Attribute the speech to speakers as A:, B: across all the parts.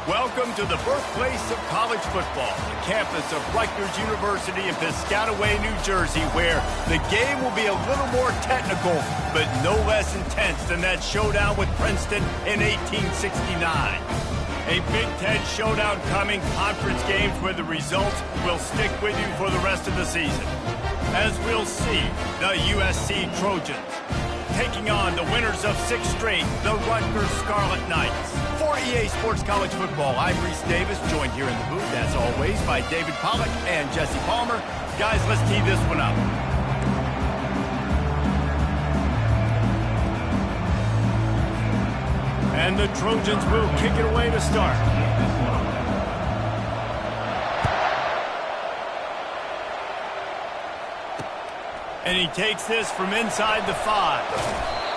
A: Welcome to the birthplace of college football, the campus of Rutgers University in Piscataway, New Jersey, where the game will be a little more technical, but no less intense than that showdown with Princeton in 1869. A Big Ten showdown coming, conference games where the results will stick with you for the rest of the season. As we'll see, the USC Trojans taking on the winners of 6 straight, the Rutgers Scarlet Knights. For EA Sports College Football, I'm Reese Davis, joined here in the booth, as always, by David Pollack and Jesse Palmer. Guys, let's tee this one up. And the Trojans will kick it away to start. And he takes this from inside the 5.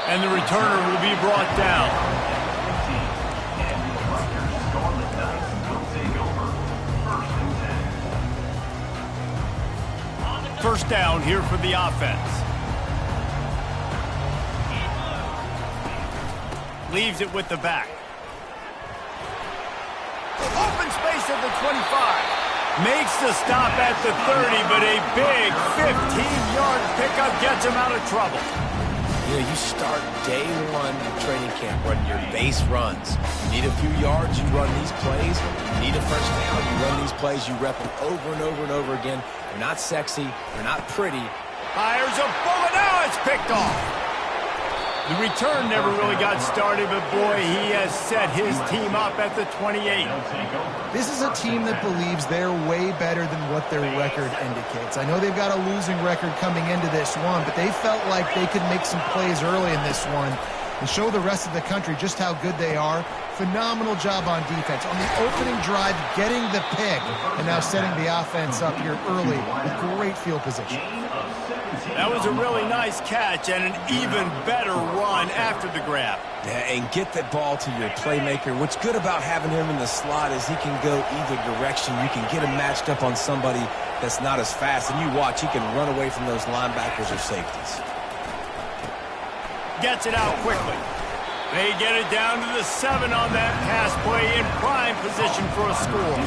A: And the returner will be brought down. First down here for the offense. Leaves it with the back. Open space at the 25. Makes the stop at the 30, but a big 15-yard pickup gets him out of trouble.
B: You know, you start day one of training camp running your base runs. You need a few yards, you run these plays. You need a first down, you run these plays. You rep them over and over and over again. They're not sexy, they're not pretty.
A: Fires a bullet, now it's picked off. The return never really got started, but boy, he has set his team up at the 28.
C: This is a team that believes they're way better than what their record indicates. I know they've got a losing record coming into this one, but they felt like they could make some plays early in this one and show the rest of the country just how good they are. Phenomenal job on defense. On the opening drive, getting the pick, and now setting the offense up here early with great field position.
A: That was a really nice catch and an even better run after the grab.
B: Yeah, and get that ball to your playmaker. What's good about having him in the slot is he can go either direction. You can get him matched up on somebody that's not as fast, and you watch, he can run away from those linebackers or safeties.
A: Gets it out quickly. They get it down to the 7 on that pass play, in prime position for a score.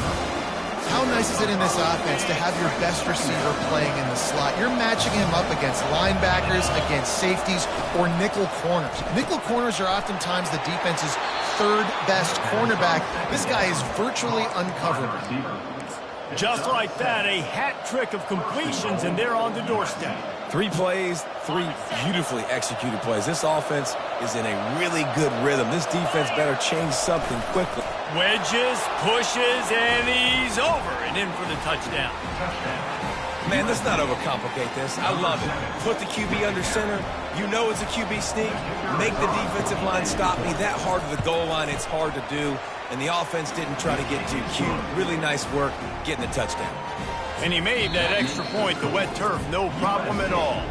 C: How nice is it in this offense to have your best receiver playing in the slot? You're matching him up against linebackers, against safeties, or nickel corners. Nickel corners are oftentimes the defense's 3rd best cornerback. This guy is virtually uncoverable.
A: Just like that, a hat trick of completions, and they're on the doorstep.
B: 3 plays, 3 beautifully executed plays. This offense is in a really good rhythm. This defense better change something quickly.
A: Wedges, pushes, and he's over and in for the touchdown.
B: Man, let's not overcomplicate this. I love it. Put the QB under center. You know it's a QB sneak. Make the defensive line stop me. That hard to the goal line, it's hard to do. And the offense didn't try to get too cute. Really nice work getting the touchdown.
A: And he made that extra point, the wet turf, no problem at all.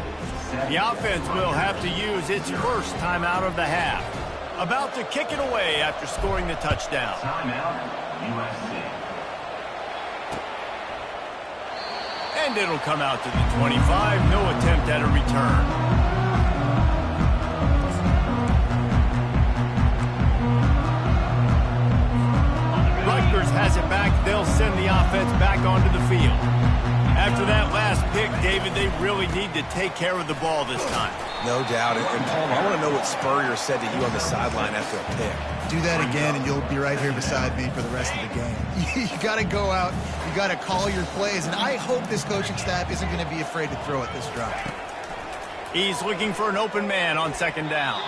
A: The offense will have to use its first timeout of the half. About to kick it away after scoring the touchdown. And it'll come out to the 25. No attempt at a return. Rutgers has it back. They'll send the offense back onto the field. After that last pick, David, they really need to take care of the ball this time.
B: No doubt. And Paul, I want to know what Spurrier said to you on the sideline after a pick.
C: Do that again, and you'll be right here beside me for the rest of the game. You got to go out. You got to call your plays, and I hope this coaching staff isn't going to be afraid to throw it this drive.
A: He's looking for an open man on 2nd down.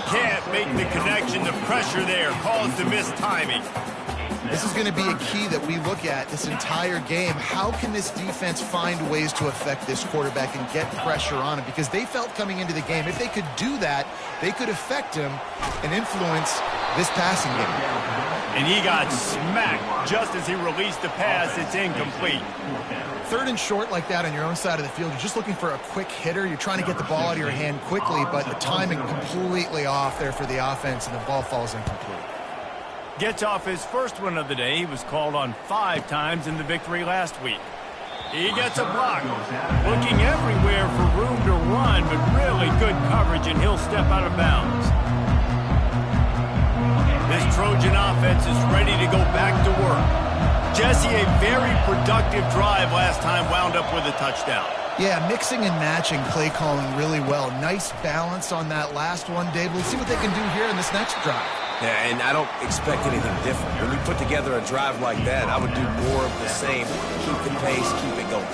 A: Can't make the connection. The pressure there caused the missed timing.
C: This is going to be a key that we look at this entire game. How can this defense find ways to affect this quarterback and get pressure on him? Because they felt coming into the game, if they could do that, they could affect him and influence this passing game.
A: And he got smacked just as he released the pass. It's incomplete.
C: 3rd and short like that on your own side of the field, you're just looking for a quick hitter. You're trying to get the ball out of your hand quickly, but the timing completely off there for the offense, and the ball falls incomplete.
A: Gets off his first one of the day. He was called on 5 times in the victory last week. He gets a block. Looking everywhere for room to run, but really good coverage, and he'll step out of bounds. This Trojan offense is ready to go back to work. Jesse, a very productive drive last time wound up with a touchdown.
C: Yeah, mixing and matching play calling really well. Nice balance on that last one, Dave. Let's see what they can do here in this next drive.
B: Yeah, and I don't expect anything different. When you put together a drive like that, I would do more of the same. Keep the pace, keep it going.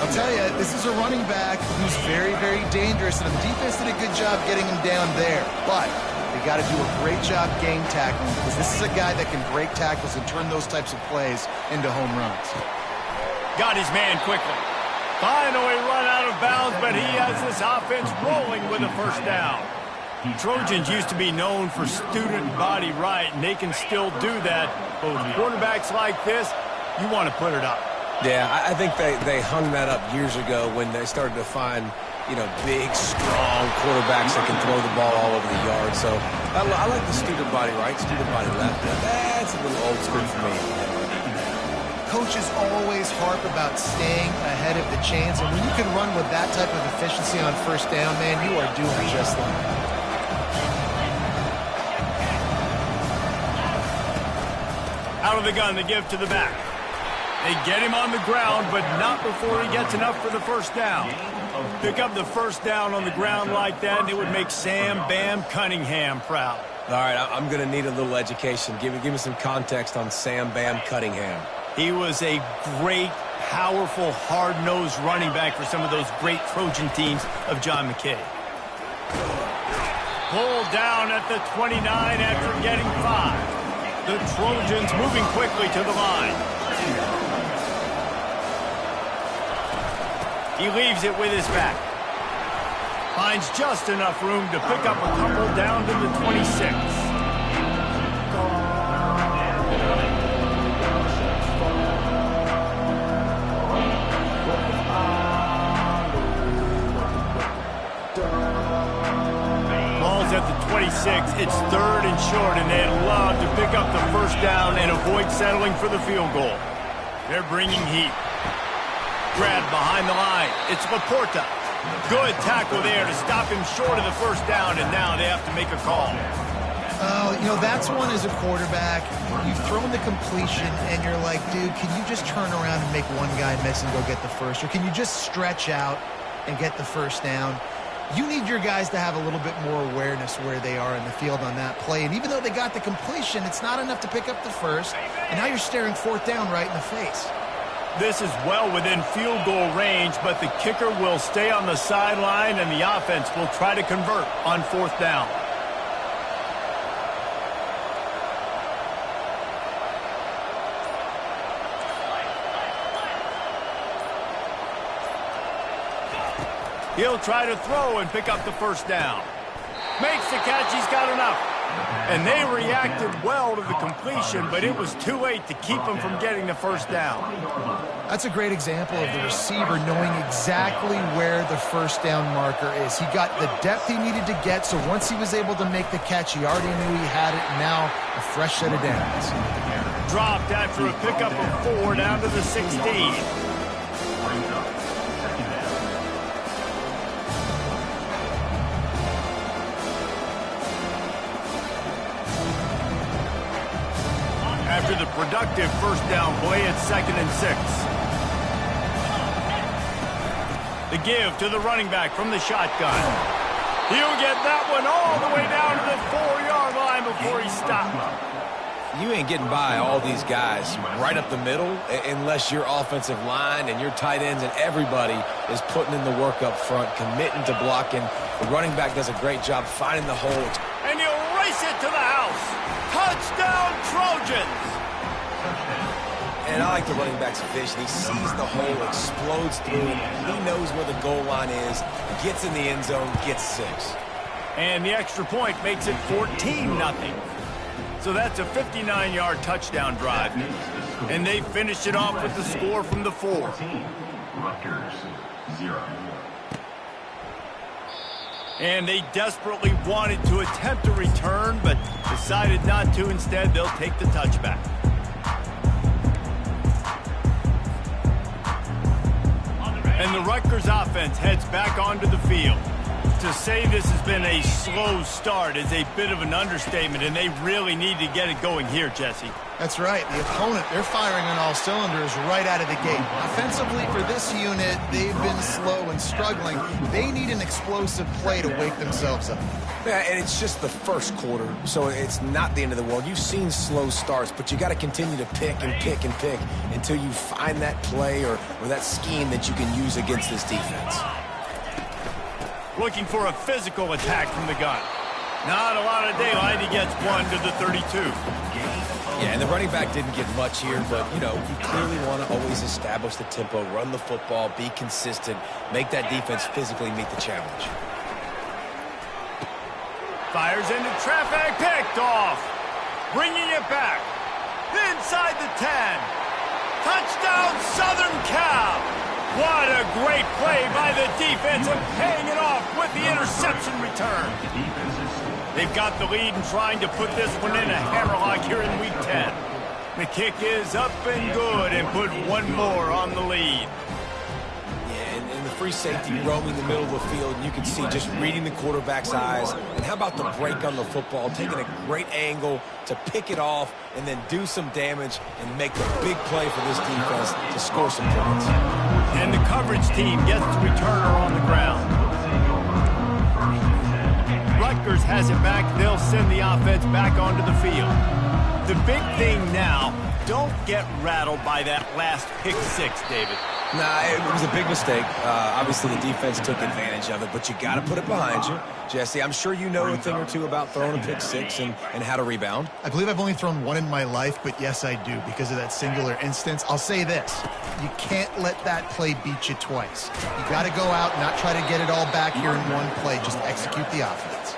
C: I'll tell you, this is a running back who's very, very dangerous, and the defense did a good job getting him down there. But they got to do a great job game tackling, because this is a guy that can break tackles and turn those types of plays into home runs.
A: Got his man quickly. Finally run out of bounds, but he has this offense rolling with a first down. Trojans used to be known for student body right, and they can still do that. But with quarterbacks like this, you want to put it up.
B: Yeah, I think they hung that up years ago when they started to find, big, strong quarterbacks that can throw the ball all over the yard. So I like the student body right, student body left. That's a little old school for me.
C: Coaches always harp about staying ahead of the chains, and when you can run with that type of efficiency on first down, man, you are doing just that.
A: Out of the gun, the give to the back. They get him on the ground, but not before he gets enough for the first down. Pick up the first down on the ground like that, and it would make Sam Bam Cunningham proud.
B: All right, I'm going to need a little education. Give me some context on Sam Bam Cunningham.
A: He was a great, powerful, hard-nosed running back for some of those great Trojan teams of John McKay. Pulled down at the 29 after getting 5. The Trojans moving quickly to the line. He leaves it with his back. Finds just enough room to pick up a couple down to the 26. Ball's at the 26. It's 3rd and short, and they'd love to pick up the first down and avoid settling for the field goal. They're bringing heat. Grabbed behind the line. It's Laporta. Good tackle there to stop him short of the first down, and now they have to make a call.
C: Oh, that's one as a quarterback. You've thrown the completion, and you're like, dude, can you just turn around and make one guy miss and go get the first? Or can you just stretch out and get the first down? You need your guys to have a little bit more awareness where they are in the field on that play. And even though they got the completion, it's not enough to pick up the first. And now you're staring 4th down right in the face.
A: This is well within field goal range, but the kicker will stay on the sideline, and the offense will try to convert on 4th down. He'll try to throw and pick up the first down. Makes the catch. He's got enough. And they reacted well to the completion, but it was too late to keep him from getting the first down.
C: That's a great example of the receiver knowing exactly where the first down marker is. He got the depth he needed to get, so once he was able to make the catch, he already knew he had it, and now a fresh set of downs.
A: Dropped after a pickup of 4 down to the 16. After the productive first down play, it's 2nd and 6. The give to the running back from the shotgun. He'll get that one all the way down to the 4-yard line before he stopped.
B: You ain't getting by all these guys right up the middle unless your offensive line and your tight ends and everybody is putting in the work up front, committing to blocking. The running back does a great job finding the hole.
A: And he'll race it to the house. Touchdown, Trojans!
B: And I like the running back's vision. He sees the hole, explodes through it. He knows where the goal line is, gets in the end zone, gets 6.
A: And the extra point makes it 14-0. So that's a 59-yard touchdown drive. And they finished it off with the score from the 4.
D: Rutgers 0.
A: And they desperately wanted to attempt a return, but decided not to. Instead, they'll take the touchback. And the Rutgers offense heads back onto the field. To say this has been a slow start is a bit of an understatement, and they really need to get it going here, Jesse.
C: That's right. The opponent, they're firing on all cylinders right out of the gate. Offensively, for this unit, they've been slow and struggling. They need an explosive play to wake themselves up.
B: Yeah, and it's just the first quarter, so it's not the end of the world. You've seen slow starts, but you got to continue to pick and pick and pick until you find that play or that scheme that you can use against this defense.
A: Looking for a physical attack from the gun. Not a lot of daylight. He gets one to the 32.
B: Yeah, and the running back didn't get much here, but, you know, you clearly want to always establish the tempo, run the football, be consistent, make that defense physically meet the challenge. Fires into traffic, picked off.
A: Bringing it back. Inside the 10. Touchdown, Southern Cal. What a great play by the defense and paying it off with the interception return. They've got the lead and trying to put this one in a hammerlock here in Week 10. The kick is up and good and put one more on the lead.
B: Yeah, and the free safety roaming the middle of the field, and you can see just reading the quarterback's eyes. And how about the break on the football, taking a great angle to pick it off and then do some damage and make the big play for this defense to score some points.
A: And the coverage team gets the returner on the ground. Rutgers has it back. They'll send the offense back onto the field. The big thing now, don't get rattled by that last pick six, David.
B: Nah, it was a big mistake. Obviously, the defense took advantage of it, but you got to put it behind you. Jesse, I'm sure you know a thing or two about throwing a pick six and how to rebound.
C: I believe I've only thrown one in my life, but yes, I do because of that singular instance. I'll say this. You can't let that play beat you twice. You got to go out and not try to get it all back here in one play. Just execute the offense.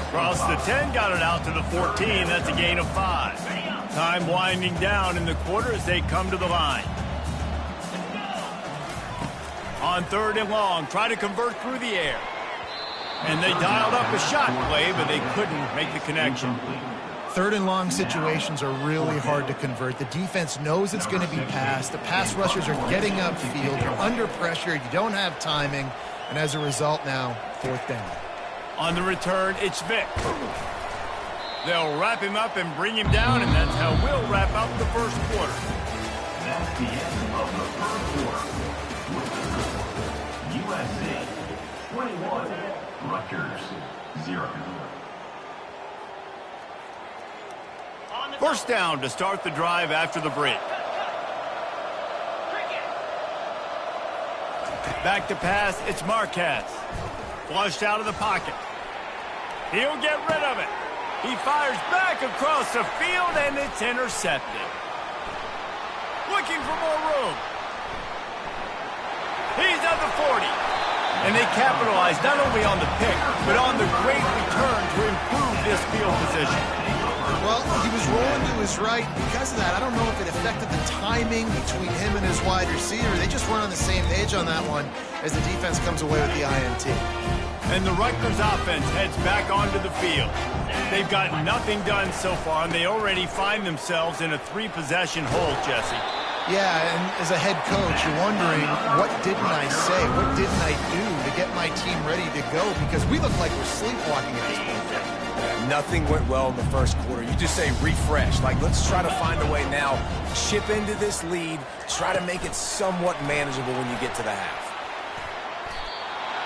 A: Across the 10, got it out to the 14. That's a gain of 5. Time winding down in the quarter as they come to the line. On 3rd and long, try to convert through the air. And they dialed up a shot play, but they couldn't make the connection.
C: 3rd and long situations are really hard to convert. The defense knows it's going to be passed. The pass rushers are getting upfield. You're under pressure. You don't have timing. And as a result now, 4th down.
A: On the return, it's Vic. They'll wrap him up and bring him down, and that's how we'll wrap up the first quarter.
D: That's the end of the first quarter. USA 21, Rutgers 0.
A: First down to start the drive after the break. Back to pass, it's Marquez. Flushed out of the pocket. He'll get rid of it. He fires back across the field, and it's intercepted. Looking for more room. He's at the 40. And they capitalize not only on the pick, but on the great return to improve this field position.
C: Well, he was rolling to his right. Because of that, I don't know if it affected the timing between him and his wide receiver. They just weren't on the same page on that one as the defense comes away with the INT.
A: And the Rutgers offense heads back onto the field. They've got nothing done so far, and they already find themselves in a 3-possession hole, Jesse.
C: Yeah, and as a head coach, you're wondering, what didn't I say? What didn't I do to get my team ready to go? Because we look like we're sleepwalking at this point.
B: Nothing went well in the first quarter. You just say refresh. Like, let's try to find a way now. Chip into this lead. Try to make it somewhat manageable when you get to the half.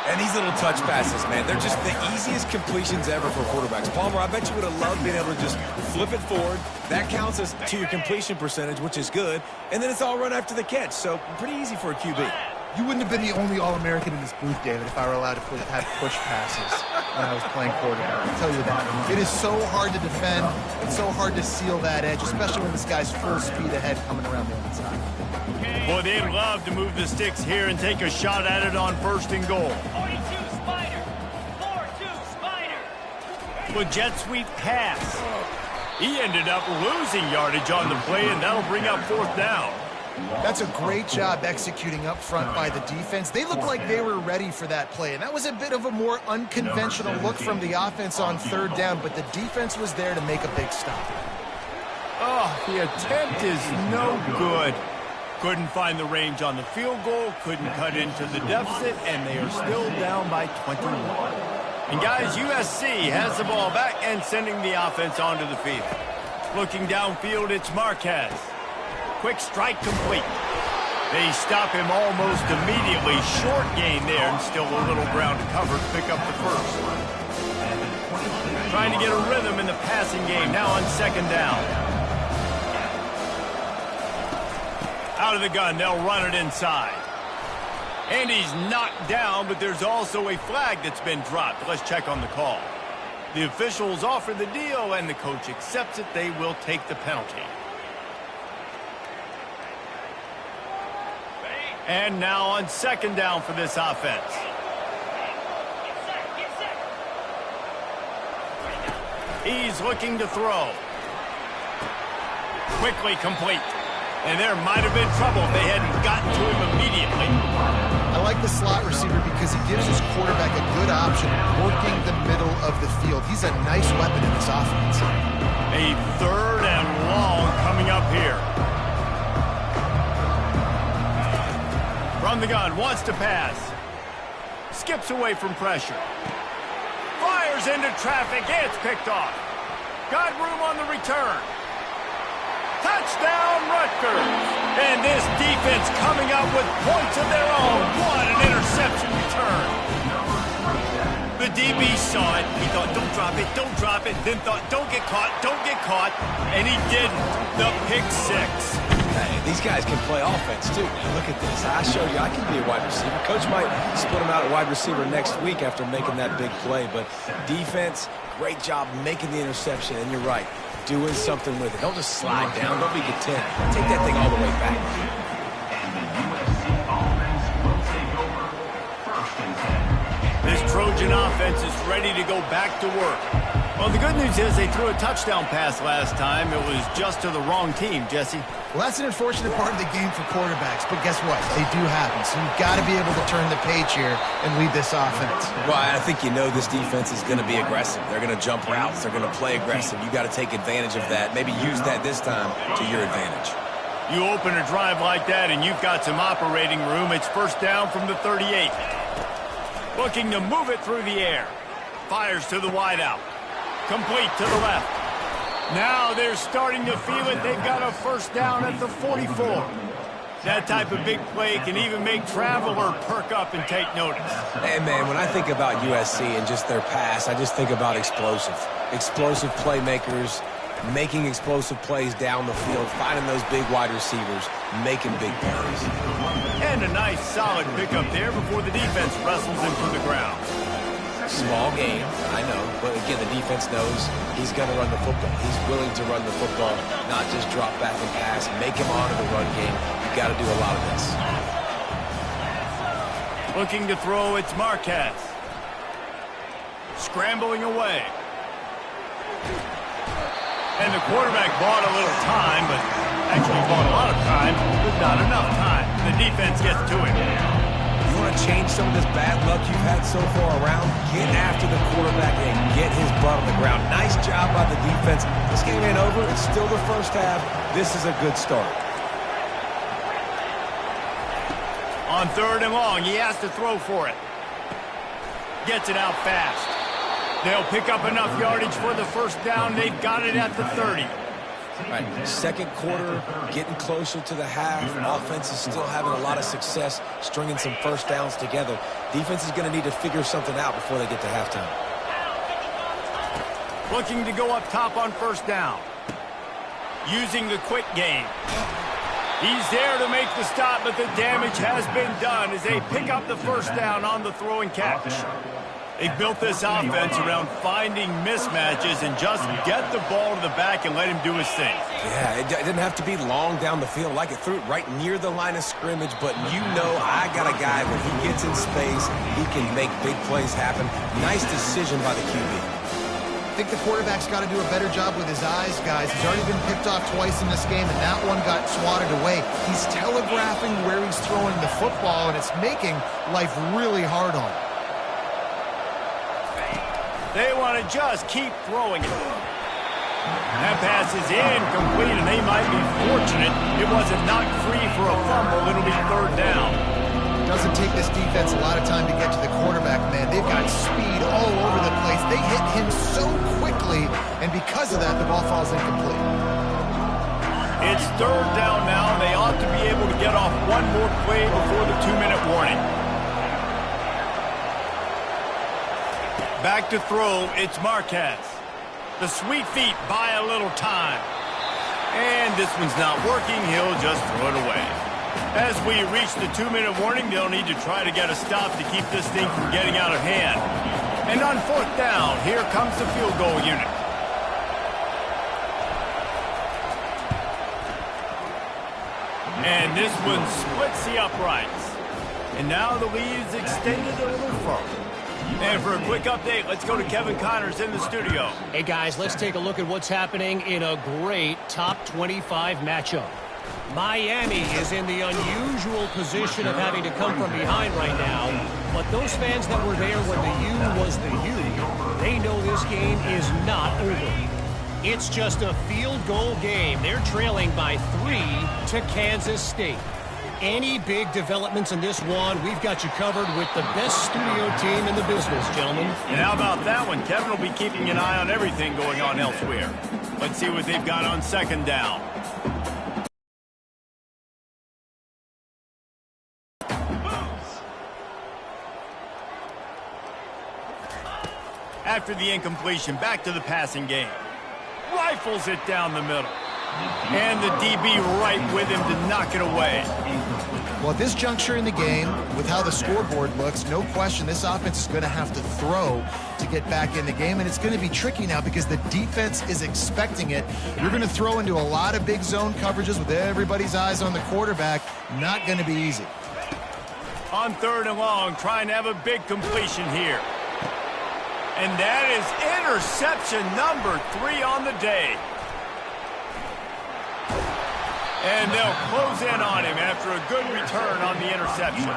B: And these little touch passes, man, they're just the easiest completions ever for quarterbacks. Palmer, I bet you would have loved being able to just flip it forward. That counts as to your completion percentage, which is good. And then it's all run after the catch. So pretty easy for a QB.
C: You wouldn't have been the only All-American in this booth, David, if I were allowed to have push passes when I was playing quarterback. I'll tell you that. It is so hard to defend. It's so hard to seal that edge, especially when this guy's full speed ahead coming around the inside.
A: Boy, they'd love to move the sticks here and take a shot at it on 1st and goal.
E: 42 Spider. 4-2 Spider.
A: With jet sweep pass. He ended up losing yardage on the play, and that'll bring up 4th down.
C: That's a great job executing up front by the defense. They looked like they were ready for that play, and that was a bit of a more unconventional look from the offense on 3rd down, but the defense was there to make a big stop.
A: Oh, the attempt is no good. Couldn't find the range on the field goal, couldn't cut into the deficit, and they are still down by 21. And guys, USC has the ball back and sending the offense onto the field. Looking downfield, it's Marquez. Quick strike complete. They stop him almost immediately. Short gain there and still a little ground to cover to pick up the first. Trying to get a rhythm in the passing game now on second down. Out of the gun, they'll run it inside. And he's knocked down, but there's also a flag that's been dropped. Let's check on the call. The officials offer the deal, and the coach accepts it. They will take the penalty. And now on second down for this offense. He's looking to throw. Quickly complete. And there might have been trouble if they hadn't gotten to him immediately.
C: I like the slot receiver because he gives his quarterback a good option working the middle of the field. He's a nice weapon in this offense.
A: A third and long coming up here. From the gun, wants to pass. Skips away from pressure. Fires into traffic, it's picked off. Got room on the return. Touchdown, Rutgers. And this defense coming up with points of their own. What an interception return. The DB saw it. He thought, don't drop it. Then thought, don't get caught. And he didn't. The pick six.
B: Hey, these guys can play offense, too. Now, look at this. I showed you I can be a wide receiver. Coach might split him out at wide receiver next week after making that big play. But defense, great job making the interception. And you're right, doing something with it. Don't just slide down. Don't be content. Take that thing all the way back.
D: And the USC offense will take over 1st and 10.
A: This Trojan offense is ready to go back to work. Well, the good news is they threw a touchdown pass last time. It was just to the wrong team, Jesse.
C: Well, that's an unfortunate part of the game for quarterbacks, but guess what? They do happen, so you've got to be able to turn the page here and lead this offense.
B: Well, I think you know this defense is going to be aggressive. They're going to jump routes. They're going to play aggressive. You got to take advantage of that. Maybe use that this time to your advantage.
A: You open a drive like that and you've got some operating room. It's first down from the 38. Looking to move it through the air. Fires to the wideout. Complete to the left. Now they're starting to feel it. They've got a first down at the 44. That type of big play can even make Traveler perk up and take notice.
B: Hey, man, when I think about USC and just their pass, I just think about explosive. Explosive playmakers, making explosive plays down the field, finding those big wide receivers, making big plays.
A: And a nice solid pickup there before the defense wrestles him to the ground.
B: Small game, I know, but again, the defense knows he's going to run the football. He's willing to run the football, not just drop back and pass, make him honor the run game. You've got to do a lot of this.
A: Looking to throw, it's Marquez. Scrambling away. And the quarterback bought a little time, but actually bought a lot of time, but not enough time. The defense gets to him.
B: You want to change some of this bad luck you've had so far around? Get after the quarterback and get his butt on the ground. Nice job by the defense. This game ain't over. It's still the first half. This is a good start.
A: On third and long, he has to throw for it. Gets it out fast. They'll pick up enough yardage for the first down. They've got it at the 30.
B: Right. Second quarter, getting closer to the half. Offense is still having a lot of success stringing some first downs together. Defense is going to need to figure something out before they get to halftime.
A: Looking to go up top on first down. Using the quick game. He's there to make the stop, but the damage has been done as they pick up the first down on the throw and catch. They built this offense around finding mismatches and just get the ball to the back and let him do his thing.
B: Yeah, it didn't have to be long down the field. Like it threw it right near the line of scrimmage, but you know I got a guy when he gets in space, he can make big plays happen. Nice decision by the QB.
C: I think the quarterback's got to do a better job with his eyes, guys. He's already been picked off twice in this game, and that one got swatted away. He's telegraphing where he's throwing the football, and it's making life really hard on him.
A: They want to just keep throwing it. That pass is incomplete, and they might be fortunate it wasn't knocked free for a fumble. It'll be third down.
C: doesn't take this defense a lot of time to get to the quarterback, man. They've got speed all over the place. They hit him so quickly, and because of that, the ball falls incomplete.
A: It's third down now. They ought to be able to get off one more play before the 2-minute warning. Back to throw, it's Marquez. The sweet feet buy a little time. And this one's not working. He'll just throw it away. As we reach the 2-minute warning, they'll need to try to get a stop to keep this thing from getting out of hand. And on fourth down, here comes the field goal unit. And this one splits the uprights. And now the lead is extended a little further. And for a quick update, let's go to Kevin Connors in the studio.
F: Hey, guys, let's take a look at what's happening in a great top 25 matchup. Miami is in the unusual position of having to come from behind right now. But those fans that were there when the U was the U, they know this game is not over. It's just a field goal game. They're trailing by 3 to Kansas State. Any big developments in this one, we've got you covered with the best studio team in the business, gentlemen.
A: And how about that one? Kevin will be keeping an eye on everything going on elsewhere. Let's see what they've got on second down. After the incompletion, back to the passing game. Rifles it down the middle. And the DB right with him to knock it away.
C: Well, at this juncture in the game, with how the scoreboard looks, no question this offense is going to have to throw to get back in the game, and it's going to be tricky now because the defense is expecting it. You're going to throw into a lot of big zone coverages with everybody's eyes on the quarterback. Not going to be easy.
A: On third and long, trying to have a big completion here. And that is interception number 3 on the day. And they'll close in on him after a good return on the interception.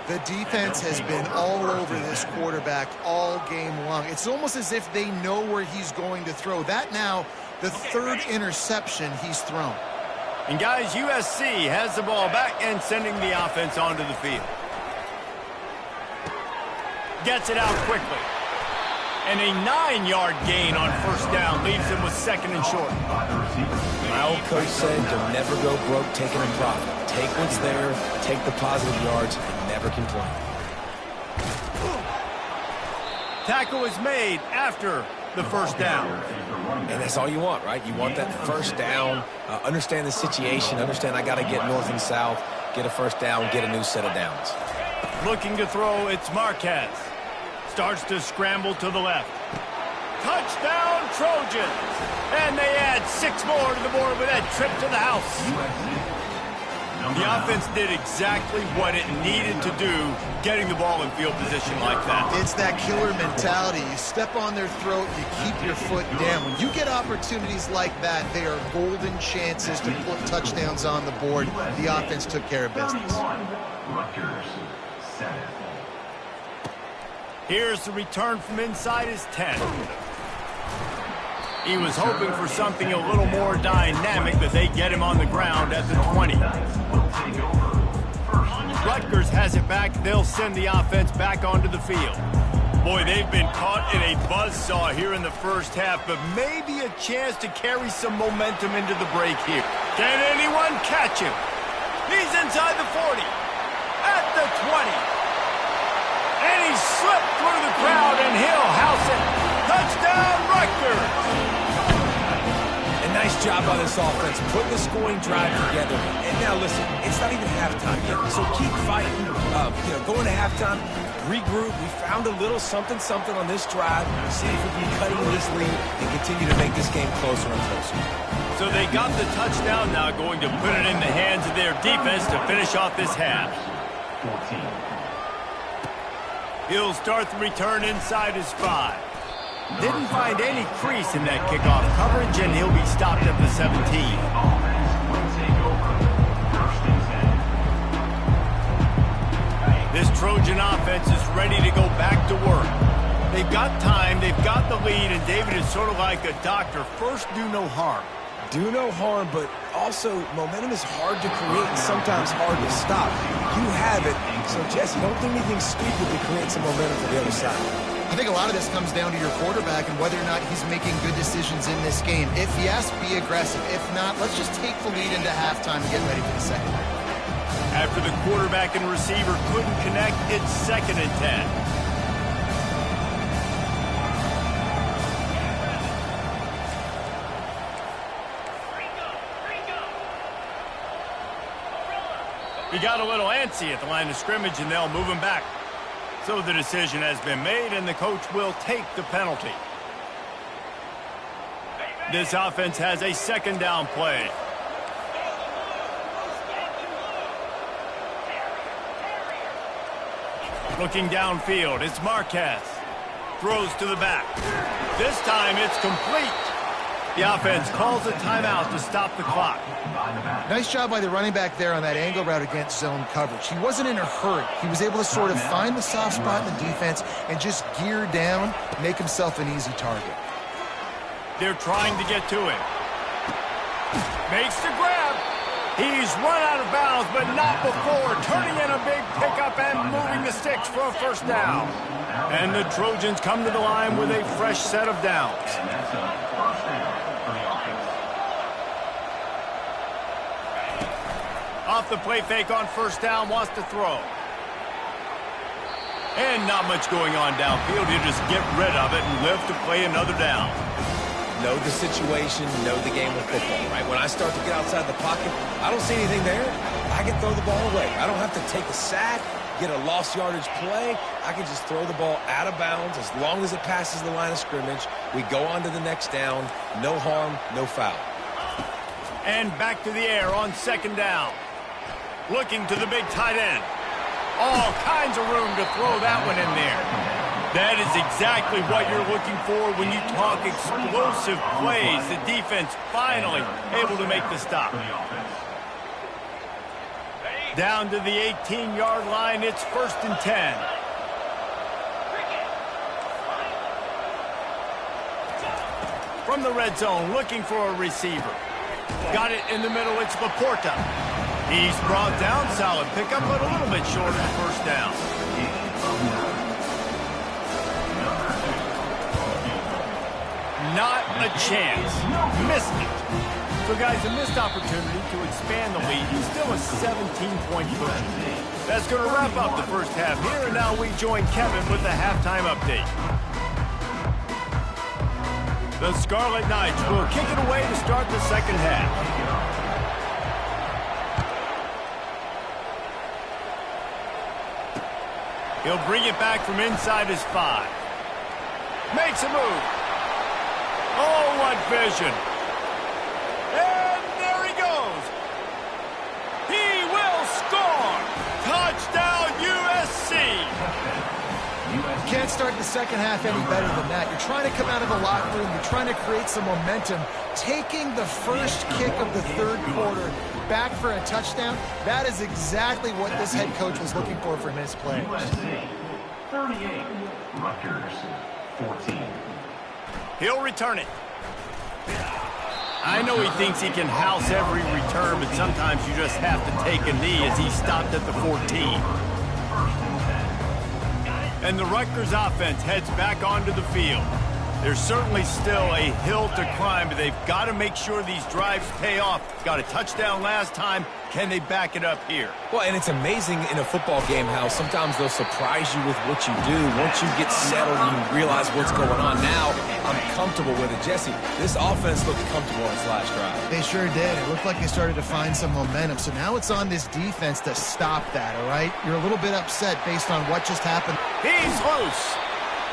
C: The defense has been all over this quarterback all game long. It's almost as if they know where he's going to throw. That now, the 3rd interception he's thrown.
A: And guys, USC has the ball back and sending the offense onto the field. Gets it out quickly. And a 9-yard gain on first down leaves him with 2nd and short.
B: My old coach said you'll never go broke taking a profit. Take what's there, take the positive yards, and never complain.
A: Tackle is made after the first down.
B: And that's all you want, right? You want that first down, understand the situation, understand I got to get north and south, get a first down, get a new set of downs.
A: Looking to throw, it's Marquez. Starts to scramble to the left. Touchdown, Trojans! And they add 6 more to the board with that trip to the house. The offense did exactly what it needed to do, getting the ball in field position like that.
C: It's that killer mentality. You step on their throat, you keep your foot down. When you get opportunities like that, they are golden chances to put touchdowns on the board. The offense took care of business.
D: Rutgers, 7.
A: Here's the return from inside his 10. He was hoping for something a little more dynamic, but they get him on the ground at the 20. Rutgers has it back. They'll send the offense back onto the field. Boy, they've been caught in a buzzsaw here in the first half, but maybe a chance to carry some momentum into the break here. Can anyone catch him? He's inside the 40, at the 20. And he slipped through the crowd, and he'll house it. Touchdown, Rutgers!
B: A nice job by this offense, putting the scoring drive together. And now, listen, it's not even halftime yet, so keep fighting. Going to halftime, regroup. We found a little something on this drive. See if we can cut into this lead and continue to make this game closer and closer.
A: So they got the touchdown, now going to put it in the hands of their defense to finish off this half.
D: 14.
A: He'll start the return inside his 5. Didn't find any crease in that kickoff coverage, and he'll be stopped at the 17. This Trojan offense is ready to go back to work. They've got time, they've got the lead, and David is sort of like a doctor. First, do no harm.
B: do no harm, but also momentum is hard to create and sometimes hard to stop. You have it, so Jesse, don't do anything stupid to create some momentum for the other side.
C: I think a lot of this comes down to your quarterback and whether or not he's making good decisions in this game. If yes, be aggressive. If not, let's just take the lead into halftime and get ready for the second.
A: After the quarterback and receiver couldn't connect, it's 2nd and 10. He got a little antsy at the line of scrimmage, and they'll move him back. So the decision has been made, and the coach will take the penalty. This offense has a 2nd down play. Looking downfield, it's Marquez. Throws to the back. This time it's complete. The offense calls a timeout to stop the clock.
C: Nice job by the running back there on that angle route against zone coverage. He wasn't in a hurry. He was able to sort of find the soft spot in the defense and just gear down, make himself an easy target.
A: They're trying to get to him. Makes the grab. He's run out of bounds, but not before turning in a big pickup and moving the sticks for a 1st down. And the Trojans come to the line with a fresh set of downs.
D: And that's a 1st down for the offense.
A: Off the play fake on 1st down, wants to throw. And not much going on downfield. You just get rid of it and live to play another down.
B: Know the situation, know the game of football, right? When I start to get outside the pocket, I don't see anything there. I can throw the ball away. I don't have to take a sack, get a lost yardage play. I can just throw the ball out of bounds as long as it passes the line of scrimmage. We go on to the next down. No harm, no foul.
A: And back to the air on 2nd down. Looking to the big tight end. All kinds of room to throw that one in there. That is exactly what you're looking for when you talk explosive plays. The defense finally able to make the stop. Down to the 18-yard line, it's 1st and 10. From the red zone, looking for a receiver. Got it in the middle, it's Laporta. He's brought down, solid pickup, but a little bit short of the 1st down. Not a chance. Missed it. So, guys, a missed opportunity to expand the lead. He's still a 17-point push. That's going to wrap up the 1st half here, and now we join Kevin with the halftime update. The Scarlet Knights will kick it away to start the 2nd half. He'll bring it back from inside his 5. Makes a move. Oh, what vision. And there he goes. He will score. Touchdown, USC.
C: Can't start the 2nd half any better than that. You're trying to come out of the locker room. You're trying to create some momentum. Taking the first kick of the 3rd quarter back for a touchdown, that is exactly what this head coach was looking for from his players.
D: USC 38, Rutgers 14.
A: He'll return it. I know he thinks he can house every return, but sometimes you just have to take a knee as he stopped at the 14. And the Rutgers offense heads back onto the field. There's certainly still a hill to climb, but they've got to make sure these drives pay off. Got a touchdown last time. Can they back it up here?
B: Well, and it's amazing in a football game how sometimes they'll surprise you with what you do. Once you get settled and you realize what's going on, now I'm comfortable with it. Jesse, this offense looked comfortable on its last drive.
C: They sure did. It looked like they started to find some momentum. So now it's on this defense to stop that, all right? You're a little bit upset based on what just happened.
A: He's loose.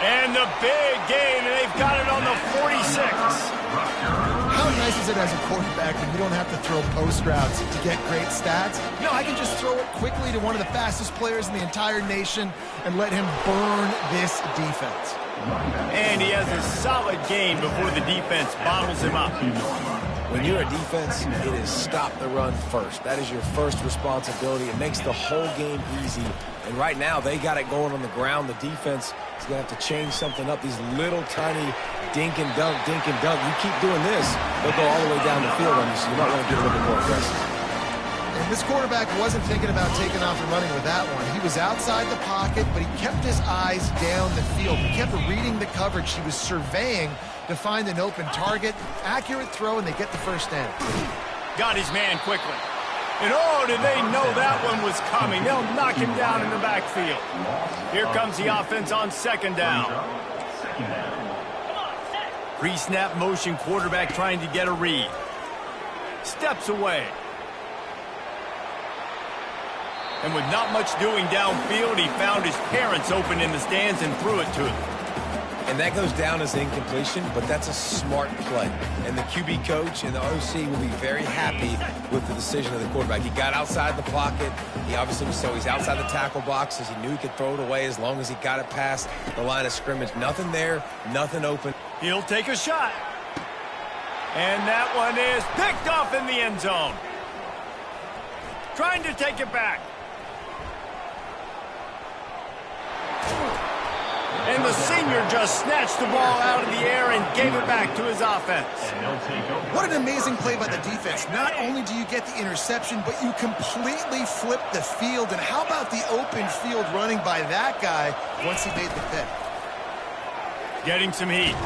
A: And the big gain, and they've got it on the 46.
C: How nice is it as a quarterback when you don't have to throw post routes to get great stats? No, I can just throw it quickly to one of the fastest players in the entire nation and let him burn this defense.
A: And he has a solid gain before the defense bottles him up.
B: When you're a defense, it is stop the run first. That is your first responsibility. It makes the whole game easy. And right now, they got it going on the ground. The defense is going to have to change something up. These little tiny dink and dunk, dink and dunk. You keep doing this, they'll go all the way down the field on you, so you might want to get a little bit more aggressive.
C: And this quarterback wasn't thinking about taking off and running with that one. He was outside the pocket, but he kept his eyes down the field. He kept reading the coverage. He was surveying to find an open target. Accurate throw, and they get the first down.
A: Got his man quickly. And oh, did they know that one was coming. They'll knock him down in the backfield. Here comes the offense on second down. Pre-snap motion, quarterback trying to get a read. Steps away. And with not much doing downfield, he found his parents open in the stands and threw it to him.
B: And that goes down as incompletion, but that's a smart play. And the QB coach and the OC will be very happy with the decision of the quarterback. He got outside the pocket. He obviously was, so he's outside the tackle boxes. He knew he could throw it away as long as he got it past the line of scrimmage. Nothing there, nothing open.
A: He'll take a shot. And that one is picked off in the end zone. Trying to take it back. And the senior just snatched the ball out of the air and gave it back to his offense.
C: What an amazing play by the defense. Not only do you get the interception, but you completely flip the field. And how about the open field running by that guy once he made the pick?
A: Getting some heat.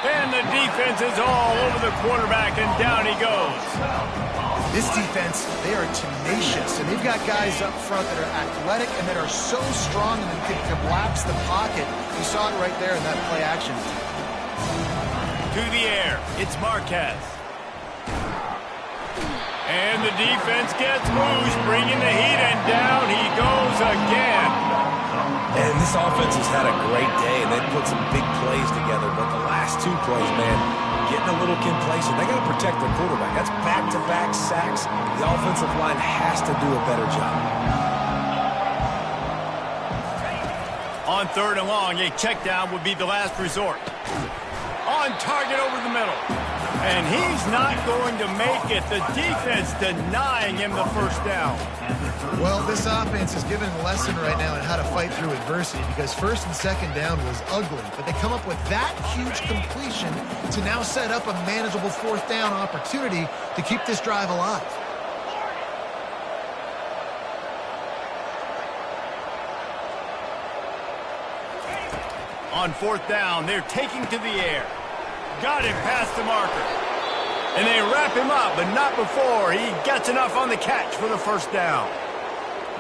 A: And the defense is all over the quarterback, and down he goes.
C: This defense, they are tenacious, and they've got guys up front that are athletic and that are so strong and can collapse the pocket. You saw it right there in that play action.
A: To the air, it's Marquez. And the defense gets loose, bringing the heat, and down he goes again.
B: And this offense has had a great day, and they've put some big plays together. But the last two plays, man, getting a little complacent. They got to protect their quarterback. That's back-to-back sacks. The offensive line has to do a better job.
A: On third and long, a check down would be the last resort. On target over the middle. And he's not going to make it. The defense denying him the first down.
C: Well, this offense is given a lesson right now on how to fight through adversity, because first and second down was ugly, but they come up with that huge completion to now set up a manageable fourth down opportunity to keep this drive alive.
A: On fourth down, they're taking to the air. Got him past the marker. And they wrap him up, but not before he gets enough on the catch for the first down.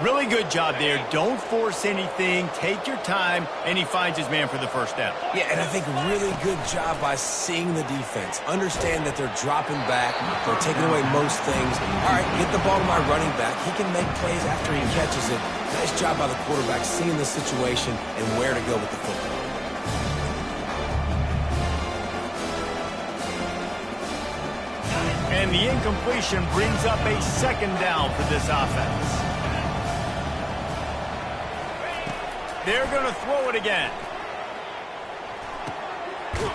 A: Really good job there. Don't force anything. Take your time, and he finds his man for the first down.
B: Yeah, and I think really good job by seeing the defense. Understand that they're dropping back. They're taking away most things. All right, get the ball to my running back. He can make plays after he catches it. Nice job by the quarterback seeing the situation and where to go with the football.
A: And the incompletion brings up a second down for this offense. They're going to throw it again.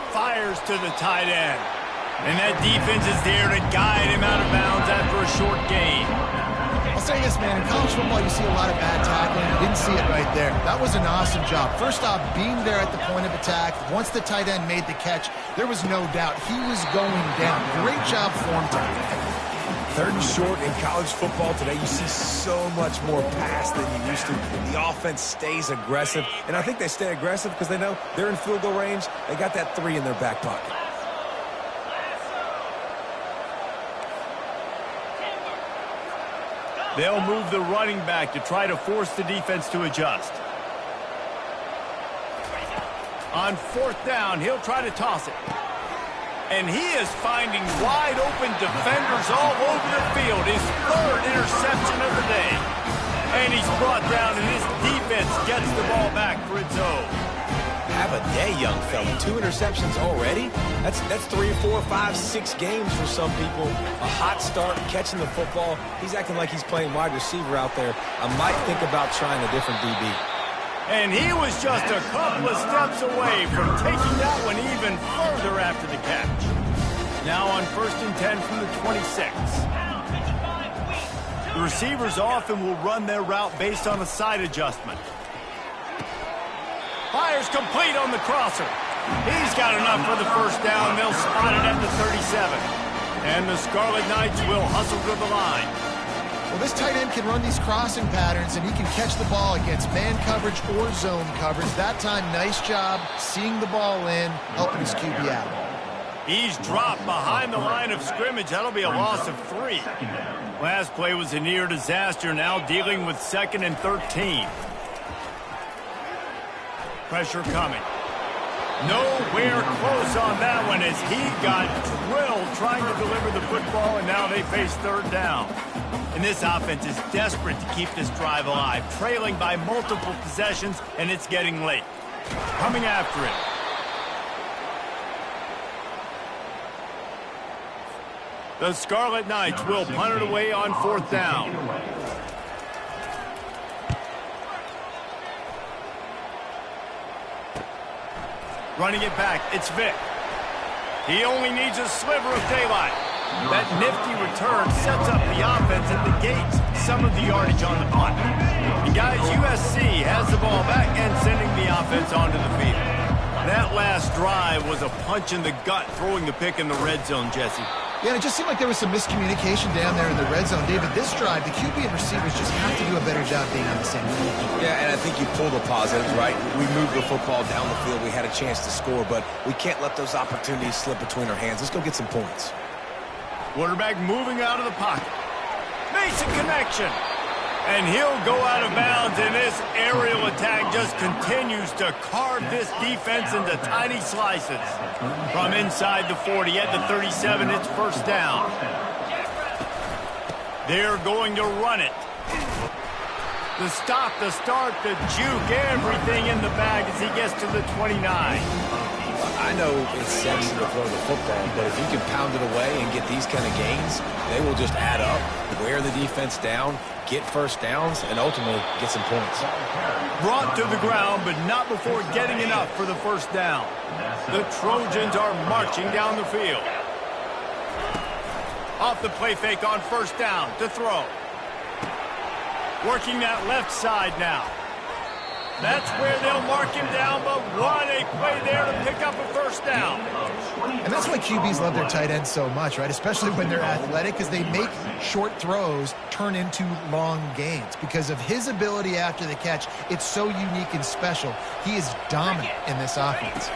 A: Fires to the tight end. And that defense is there to guide him out of bounds after a short gain.
C: I'll say this, man. In college football, you see a lot of bad tackling. You didn't see it right there. That was an awesome job. First off, being there at the point of attack. Once the tight end made the catch, there was no doubt he was going down. Great job for him today.
B: Third and short in college football today, you see so much more pass than you used to. The offense stays aggressive, and I think they stay aggressive because they know they're in field goal range. They got that 3 in their back pocket.
A: They'll move the running back to try to force the defense to adjust. On fourth down, he'll try to toss it. And he is finding wide-open defenders all over the field. His third interception of the day. And he's brought down, and his defense gets the ball back for its own.
B: Have a day, young fella. 2 interceptions already? That's 3, 4, 5, 6 games for some people. A hot start, catching the football. He's acting like he's playing wide receiver out there. I might think about trying a different DB.
A: And he was just a couple of steps away from taking that one even further after the catch. Now on 1st and 10 from the 26. The receivers often will run their route based on a side adjustment. Fires complete on the crosser. He's got enough for the first down. They'll spot it at the 37. And the Scarlet Knights will hustle to the line.
C: Well, this tight end can run these crossing patterns, and he can catch the ball against man coverage or zone coverage. That time, nice job seeing the ball in, helping his QB out.
A: He's dropped behind the line of scrimmage. That'll be a loss of 3. Last play was a near disaster. Now dealing with 2nd and 13. Pressure coming. Nowhere close on that one as he got drilled trying to deliver the football, and now they face 3rd down. And this offense is desperate to keep this drive alive, trailing by multiple possessions, and it's getting late. Coming after it. The Scarlet Knights will punt it away on 4th down. Running it back, it's Vick. He only needs a sliver of daylight. That nifty return sets up the offense and negates some of the yardage on the punt. And guys, USC has the ball back and sending the offense onto the field. That last drive was a punch in the gut, throwing the pick in the red zone, Jesse.
C: Yeah, it just seemed like there was some miscommunication down there in the red zone. David, this drive, the QB and receivers just have to do a better job being on the same page.
B: Yeah, and I think you pull the positives, right? We moved the football down the field. We had a chance to score, but we can't let those opportunities slip between our hands. Let's go get some points.
A: Quarterback moving out of the pocket. Makes a connection. And he'll go out of bounds, and this aerial attack just continues to carve this defense into tiny slices. From inside the 40 at the 37, it's 1st down. They're going to run it. The stop, the start, the juke, everything in the bag as he gets to the 29.
B: I know it's sexy to throw the football, but if you can pound it away and get these kind of gains, they will just add up, wear the defense down, get 1st downs, and ultimately get some points.
A: Brought to the ground, but not before getting enough for the 1st down. The Trojans are marching down the field. Off the play fake on 1st down to throw. Working that left side now. That's where they'll mark him down, but what a play there to pick up a 1st down.
C: And that's why QBs love their tight ends so much, right? Especially when they're athletic, because they make short throws turn into long gains. Because of his ability after the catch, it's so unique and special. He is dominant in this offense.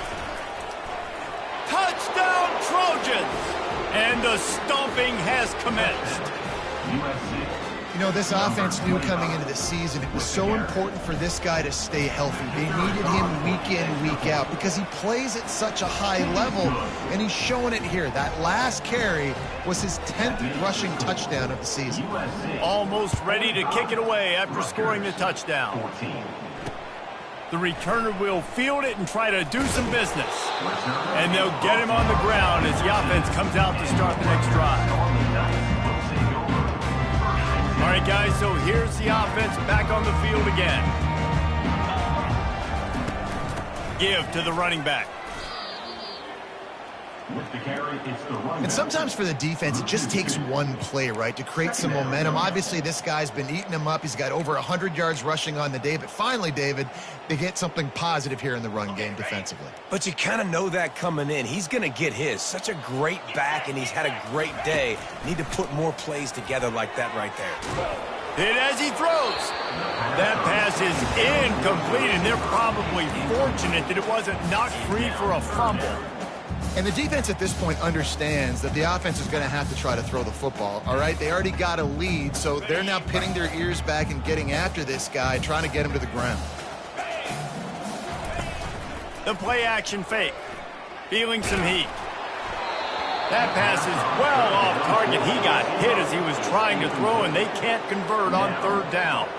A: Touchdown, Trojans! And the stomping has commenced.
C: You know, this offense knew coming into the season it was so important for this guy to stay healthy. They needed him week in, week out because he plays at such a high level, and he's showing it here. That last carry was his 10th rushing touchdown of the season.
A: Almost ready to kick it away after scoring the touchdown. The returner will field it and try to do some business. And they'll get him on the ground as the offense comes out to start the next drive. All right, guys, so here's the offense back on the field again. Give to the running back.
C: And sometimes for the defense, it just takes one play, right, to create some momentum. Obviously, this guy's been eating him up. He's got over 100 yards rushing on the day. But finally, David, they get something positive here in the run game defensively.
B: But you kind of know that coming in. He's going to get his. Such a great back, and he's had a great day. Need to put more plays together like that right there.
A: Hit as he throws. That pass is incomplete, and they're probably fortunate that it wasn't knocked free for a fumble.
C: And the defense at this point understands that the offense is going to have to try to throw the football, all right? They already got a lead, so they're now pinning their ears back and getting after this guy, trying to get him to the ground.
A: The play-action fake. Feeling some heat. That pass is well off target. He got hit as he was trying to throw, and they can't convert on 3rd down.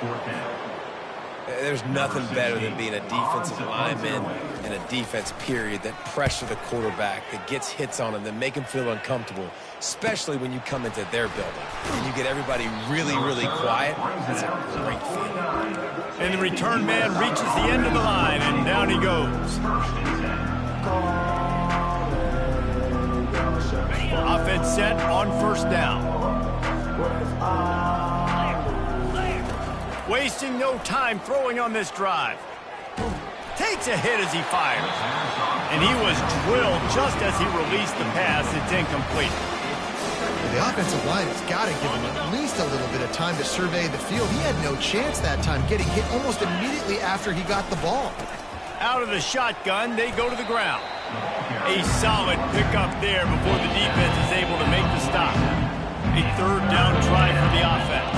B: There's nothing better than being a defensive lineman and a defense period that pressure the quarterback, that gets hits on him, that make him feel uncomfortable, especially when you come into their building and you get everybody really, really quiet. That's a great feeling.
A: And the return man reaches the end of the line, and down he goes. Offense set on first down. Wasting no time throwing on this drive. Takes a hit as he fires. And he was drilled just as he released the pass. It's incomplete.
C: The offensive line has got to give him at least a little bit of time to survey the field. He had no chance that time, getting hit almost immediately after he got the ball.
A: Out of the shotgun, they go to the ground. A solid pickup there before the defense is able to make the stop. A third down try for the offense.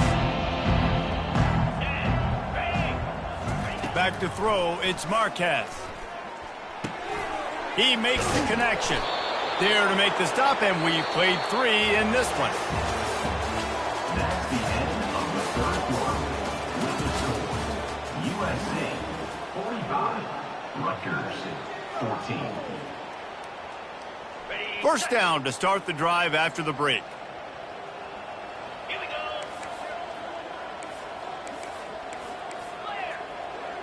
A: Back to throw, it's Marquez. He makes the connection. There to make the stop, and we played 3 in this one.
D: That's the end of the third quarter. With the score, USC 45, Rutgers 14.
A: First down to start the drive after the break.
E: Here we go. Clear.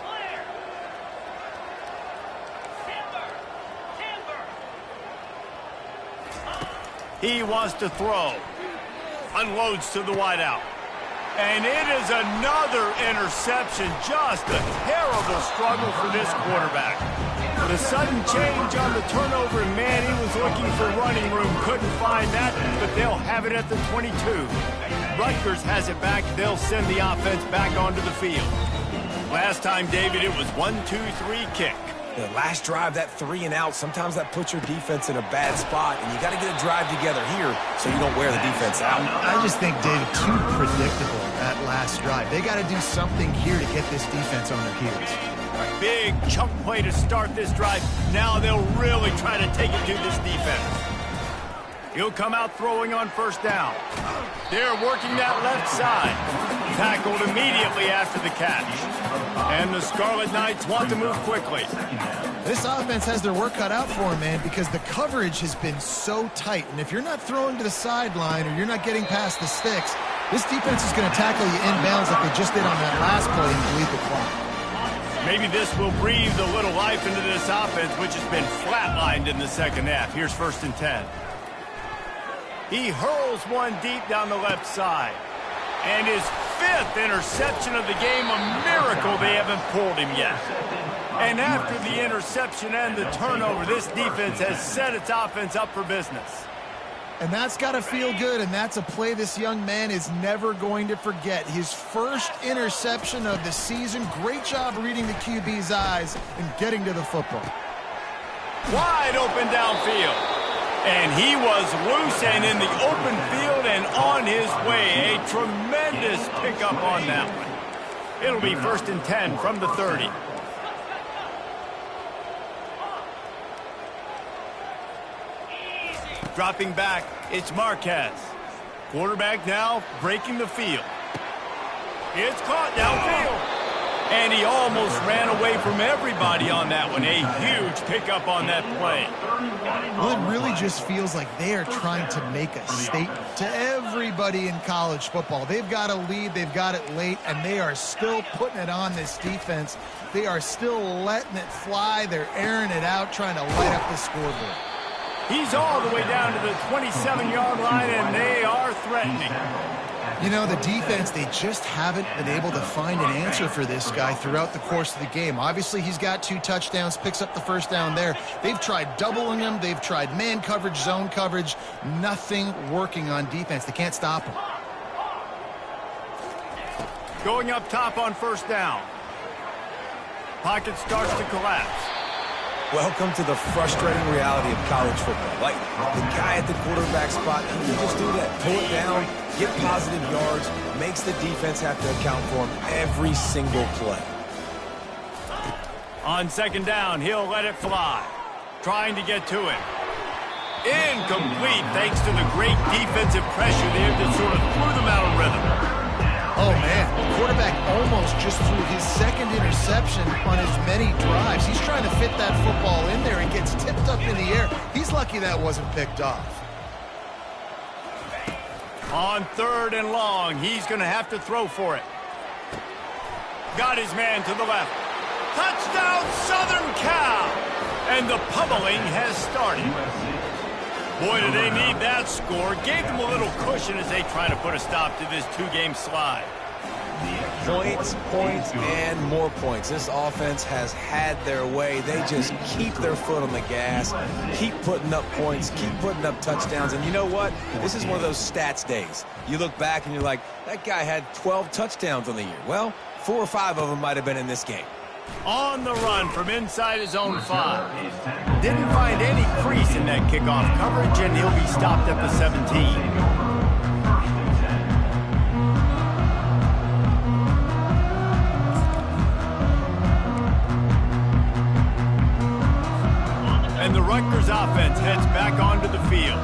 E: Clear. Timber.
A: He wants to throw. Unloads to the wideout. And it is another interception. Just a terrible struggle for this quarterback. The sudden change on the turnover, and man, he was looking for running room. Couldn't find that, but they'll have it at the 22. Rutgers has it back. They'll send the offense back onto the field. Last time, David, it was 1-2-3 kick.
B: The last drive, that 3 and out, sometimes that puts your defense in a bad spot, and you got to get a drive together here so you don't wear the defense out.
C: I just think, David, too predictable that last drive. They got to do something here to get this defense on their heels.
A: Big chunk play to start this drive. Now they'll really try to take it to this defense. He'll come out throwing on first down. They're working that left side. Tackled immediately after the catch. And the Scarlet Knights want to move quickly.
C: This offense has their work cut out for them, man, because the coverage has been so tight. And if you're not throwing to the sideline or you're not getting past the sticks, this defense is going to tackle you inbounds like they just did on that last play and bleed the clock.
A: Maybe this will breathe a little life into this offense, which has been flatlined in the second half. Here's 1st and 10. He hurls one deep down the left side. And his 5th interception of the game, a miracle they haven't pulled him yet. And after the interception and the turnover, this defense has set its offense up for business.
C: And that's got to feel good, and that's a play this young man is never going to forget. His first interception of the season. Great job reading the QB's eyes and getting to the football.
A: Wide open downfield. And he was loose and in the open field and on his way. A tremendous pickup on that one. It'll be 1st and 10 from the 30. Dropping back, it's Marquez. Quarterback now breaking the field. It's caught downfield. And he almost ran away from everybody on that one. A huge pickup on that play.
C: Well, it really just feels like they are trying to make a statement to everybody in college football. They've got a lead, they've got it late, and they are still putting it on this defense. They are still letting it fly. They're airing it out, trying to light up the scoreboard.
A: He's all the way down to the 27-yard line, and they are threatening.
C: You know, the defense, they just haven't been able to find an answer for this guy throughout the course of the game. Obviously, he's got 2 touchdowns, picks up the first down there. They've tried doubling him. They've tried man coverage, zone coverage. Nothing working on defense. They can't stop him.
A: Going up top on first down. Pocket starts to collapse.
B: Welcome to the frustrating reality of college football. Like, the guy at the quarterback spot, he can just do that. Pull it down, get positive yards, makes the defense have to account for him every single play.
A: On second down, he'll let it fly. Trying to get to it. Incomplete thanks to the great defensive pressure there that sort of threw them out of rhythm.
C: Oh, man, the quarterback almost just threw his 2nd interception on as many drives. He's trying to fit that football in there and gets tipped up in the air. He's lucky that wasn't picked off.
A: On 3rd and long, he's going to have to throw for it. Got his man to the left. Touchdown, Southern Cal! And the pummeling has started. Boy, do they need that score. Gave them a little cushion as they try to put a stop to this two-game slide.
B: Points, points, and more points. This offense has had their way. They just keep their foot on the gas, keep putting up points, keep putting up touchdowns. And you know what? This is one of those stats days. You look back and you're like, that guy had 12 touchdowns on the year. Well, 4 or 5 of them might have been in this game.
A: On the run from inside his own 5. Didn't find any crease in that kickoff coverage, and he'll be stopped at the 17. And the Rutgers offense heads back onto the field.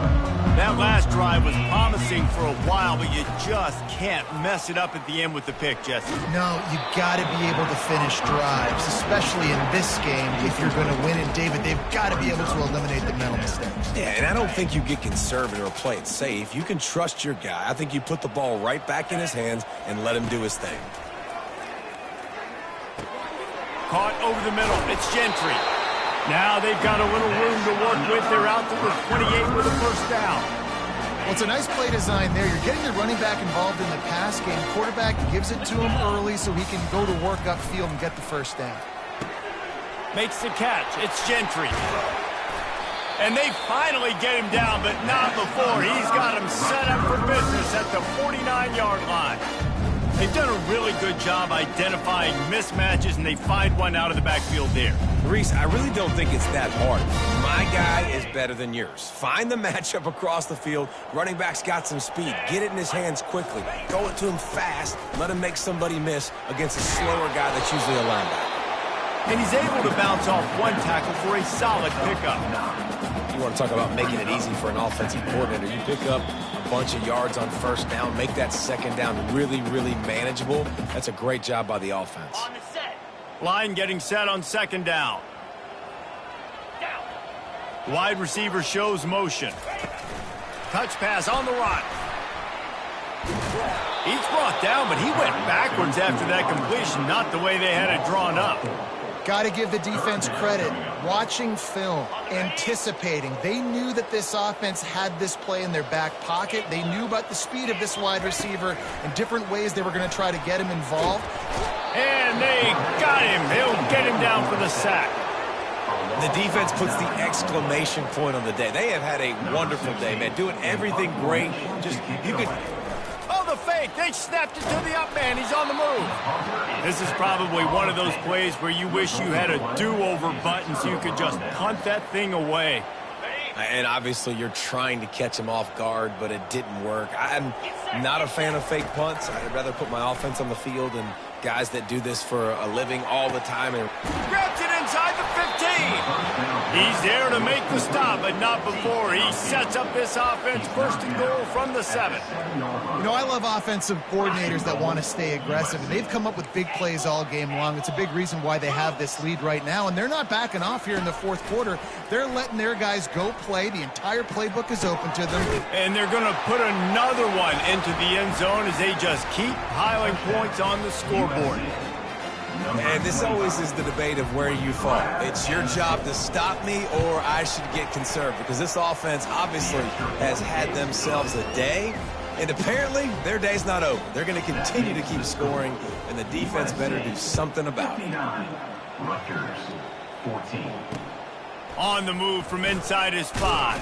A: That last drive was promising for a while, but you just can't mess it up at the end with the pick, Jesse.
C: No, you got to be able to finish drives, especially in this game. If you're going to win it, David, they've got to be able to eliminate the mental mistakes.
B: Yeah, and I don't think you get conservative or play it safe. You can trust your guy. I think you put the ball right back in his hands and let him do his thing.
A: Caught over the middle. It's Gentry. Now they've got a little room to work with. They're out to the 28 with a first down.
C: Well, it's a nice play design there. You're getting the running back involved in the pass game. Quarterback gives it to him early so he can go to work upfield and get the first down.
A: Makes the catch. It's Gentry. And they finally get him down, but not before. He's got him set up for business at the 49-yard line. They've done a really good job identifying mismatches, and they find one out of the backfield there.
B: Reese, I really don't think it's that hard. My guy is better than yours. Find the matchup across the field. Running back's got some speed. Get it in his hands quickly. Throw it to him fast. Let him make somebody miss against a slower guy that's usually a linebacker.
A: And he's able to bounce off one tackle for a solid pickup.
B: You want to talk about making it easy for an offensive coordinator. You pick up a bunch of yards on first down, make that second down really, really manageable. That's a great job by the offense.
E: On the set.
A: Line getting set on second down.
E: Down.
A: Wide receiver shows motion. Touch pass on the run. He's brought down, but he went backwards after that completion, not the way they had it drawn up.
C: Got to give the defense credit. Watching film, anticipating. They knew that this offense had this play in their back pocket. They knew about the speed of this wide receiver and different ways they were going to try to get him involved.
A: And they got him. He'll get him down for the sack.
B: The defense puts the exclamation point on the day. They have had a wonderful day, man. Doing everything great. Just, you could...
A: Oh, the fake. They snapped it to the up man. He's on the move. This is probably one of those plays where you wish you had a do-over button so you could just punt that thing away.
B: And obviously you're trying to catch him off guard, but it didn't work. I'm not a fan of fake punts. I'd rather put my offense on the field and guys that do this for a living all the time. And
A: grabs it inside the 15. He's there to make the stop, but not before. He sets up this offense first and goal from the 7.
C: You know, I love offensive coordinators that want to stay aggressive, and they've come up with big plays all game long. It's a big reason why they have this lead right now, and they're not backing off here in the fourth quarter. They're letting their guys go play. The entire playbook is open to them.
A: And they're going to put another one into the end zone as they just keep piling points on the scoreboard.
B: And this always is the debate of where you fall. It's your job to stop me or I should get conservative, because this offense obviously has had themselves a day, and apparently their day's not over. They're going to continue to keep scoring, and the defense better do something about it.
D: Rutgers, 14.
A: On the move from inside his 5.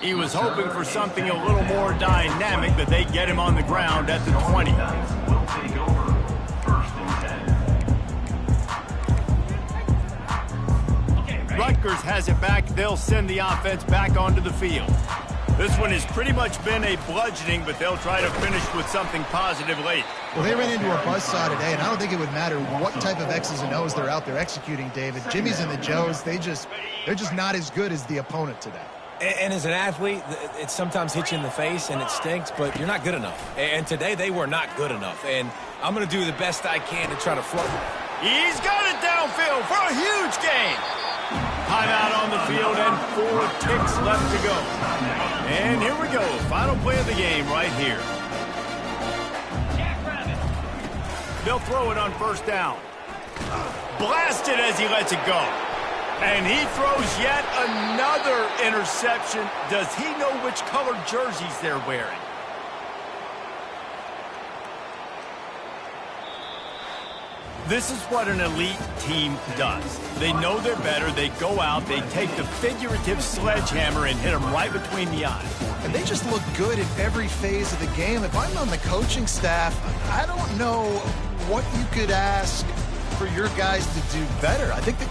A: He was hoping for something a little more dynamic, but they get him on the ground at the 20.
D: Will take over. First and 10.
A: Rutgers has it back. They'll send the offense back onto the field. This one has pretty much been a bludgeoning, but they'll try to finish with something positive late.
C: Well, they ran into a buzzsaw today, and I don't think it would matter what type of X's and O's they're out there executing, David. Jimmy's and the Joes, they're just not as good as the opponent today.
B: And as an athlete, it sometimes hits you in the face and it stinks, but you're not good enough. And today they were not good enough. And I'm going to do the best I can to try to float.
A: He's got it downfield for a huge gain. Timeout on the field and 4 ticks left to go. And here we go. Final play of the game right here. They'll throw it on first down. Blasted as he lets it go. And he throws yet another interception. Does he know which color jerseys they're wearing? This is what an elite team does. They know they're better. They go out, they take the figurative sledgehammer and hit them right between the eyes.
C: And they just look good in every phase of the game. If I'm on the coaching staff, I don't know what you could ask for your guys to do better. I think that